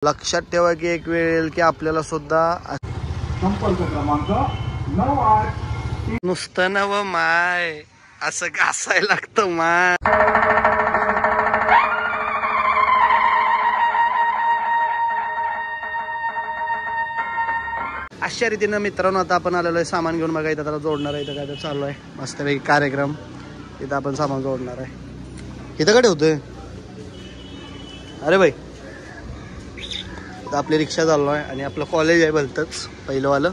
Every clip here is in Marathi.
लक्षात ठेवा की एक वेळ येईल की आपल्याला सुद्धा संपर्क क्रमांक 98 नुसतं नव माय असं घासायला लागतं माय. अशा रीतीनं मित्रांनो आता आपण आलेलो आहे सामान घेऊन. बघा इथं त्याला जोडणार आहे. इथं काय तर चालू आहे मस्तपैकी कार्यक्रम. इथं आपण सामान जोडणार आहे. इथं कडे होतोय अरे भाई. आपली रिक्षा चाललो आहे आणि आपलं कॉलेज आहे भलतंच पहिलंवालं.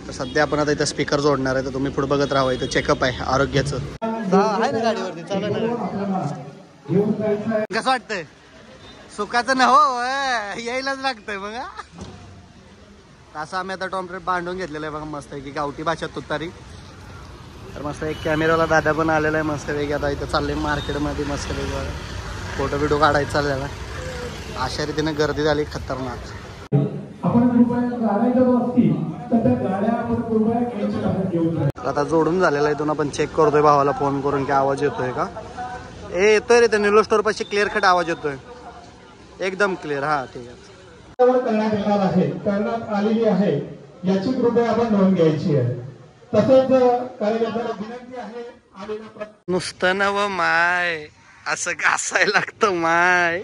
तर सध्या आपण आता इथं स्पीकर जोडणार आहे. तर तुम्ही पुढे बघत राहा. इथं चेकअप आहे आरोग्याचं. आहे ना गाडीवरती चालू ना. कसं वाटतंय सुखाचं ना हो यायलाच लागतंय बघा. असं आम्ही आता टॉमट्रेट बांधून घेतलेलं आहे बघा मस्त आहे की गावठी भाषा तुतारी. तर मस्त एक कॅमेराला दादा पण आलेला आहे मस्त वेगळी. आता इथं चाललंय मार्केटमध्ये मस्त वेगळं फोटो बिटो काढायचं चाललेला. अशा रीतीने गर्दी झाली खतरनाक. आता जोडून झालेला आहे. इथून आपण चेक करतोय भावाला फोन करून की आवाज येतोय का. येतोय रे. ते निलो स्टोर पाशी क्लिअर कट आवाज येतोय एकदम क्लिअर. हा ठीक आहे. करण्यात येणार आहे करण्यात आलेली आहे याची कृपया आपण नोंद घ्यायची आहे. तसेच कार्यकर्त्याला विनंती आहे आलेल्या नुसतं नव माय असं घासायला लागतं माय.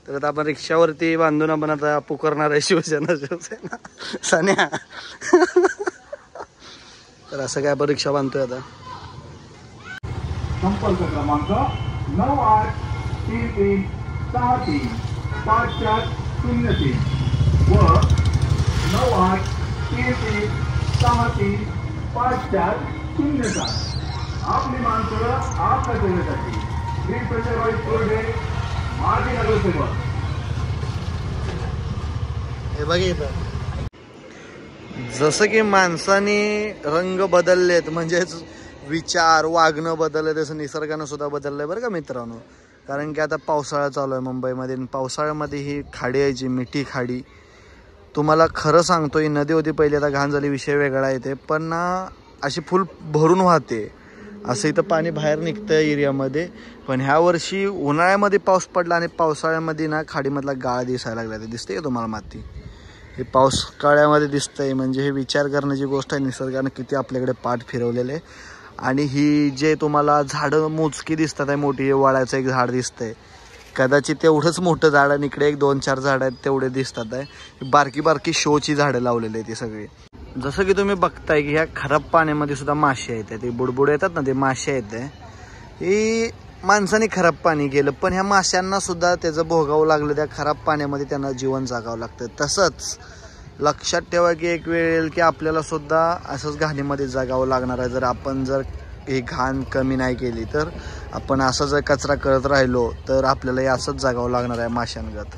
तर आता आपण रिक्षावरती बांधून आपण आता पुकारणार आहे शिवसेना सान्या. तर असं काय आपण रिक्षा बांधतोय आता. संपर्क क्रमांक 9833635403 व 9833635407. आपली माणसं आपल्या सेवेसाठी श्री संजयभाई कोरडे माजी नगरसेवक. हे बघितलं जसं की माणसाने रंग बदललेत म्हणजेच विचार वागणं बदललं तसं निसर्गानं सुद्धा बदललंय बरं का मित्रांनो. कारण की आता पावसाळा चालू आहे मुंबईमध्ये. पावसाळ्यामध्ये ही खाडी यायची मिठी खाडी. तुम्हाला खरं सांगतो ही नदी होती पहिली आता घाण झाली विषय वेगळा येते. पण ना अशी फुल भरून वाहते. असं इथं पाणी बाहेर निघतं एरियामध्ये. पण ह्या वर्षी उन्हाळ्यामध्ये पाऊस पडला आणि पावसाळ्यामध्ये ना खाडीमधला गाळ दिसायला लागला. ते दिसते का तुम्हाला माती. हे पावसाळ्यामध्ये दिसतंय म्हणजे हे विचार करण्याची गोष्ट आहे. निसर्गानं किती आपल्याकडे पाठ फिरवलेले. आणि ही जे तुम्हाला झाडं मोजकी दिसतात आहे मोठी. वाळाचं एक झाड दिसतंय कदाचित तेवढंच मोठं झाड आणि इकडे एक 2-4 झाड आहेत तेवढे दिसतात आहे. बारकी बारकी शोची झाडं लावलेली आहेत ती सगळी. जसं की तुम्ही बघताय की ह्या खराब पाण्यामध्ये सुद्धा मासे आहेत. ते बुडबुड येतात ना ते मासे आहेत. ही माणसाने खराब पाणी केलं पण ह्या माशांना सुद्धा त्याचं भोगावं लागलं. त्या खराब पाण्यामध्ये त्यांना जीवन जगावं लागतं. तसंच लक्षात ठेवा की एक वेळ येईल की आपल्याला सुद्धा असंच घाणीमध्ये जगावं लागणार आहे. जर ही घाण कमी नाही केली तर आपण असं जर कचरा करत राहिलो तर आपल्याला असंच जगावं लागणार आहे माशांगत.